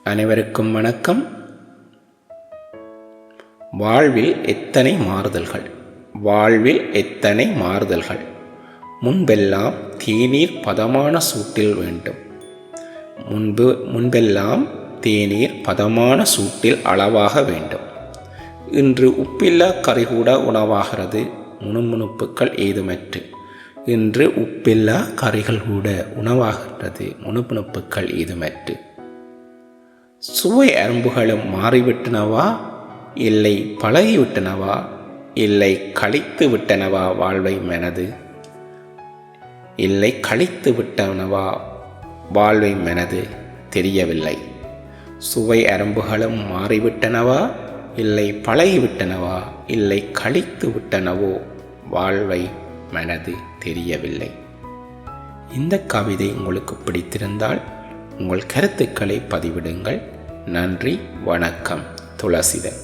அனைவருக்கும் வணக்கம். வாழ்வில் எத்தனை மாறுதல்கள், வாழ்வில் எத்தனை மாறுதல்கள். முன்பெல்லாம் தேநீர் பதமான சூட்டில் வேண்டும். முன்பெல்லாம் தேநீர் பதமான சூட்டில் அளவாக வேண்டும். இன்று உப்பில்லா கறி கூட உணவாகிறது, முணுமுணுப்புக்கள் ஏதுமற்று. இன்று உப்பில்லா கறிகள் கூட உணவாகிறது, முணுமுணுப்புக்கள் ஏதுமற்று. சுவை அரும்புகளும் மாறிவிட்டனவா, இல்லை பழகிவிட்டனவா, இல்லை கழித்து விட்டனவா வாழ்வை மனது, இல்லை கழித்து விட்டனவா வாழ்வை மனது தெரியவில்லை. சுவை அரும்புகளும் மாறிவிட்டனவா, இல்லை பழகிவிட்டனவா, இல்லை கழித்து விட்டனவோ வாழ்வை மனது தெரியவில்லை. இந்த கவிதை உங்களுக்கு பிடித்திருந்தால் உங்கள் கருத்துக்களை பதிவிடுங்கள். நன்றி, வணக்கம். துளசிதன்.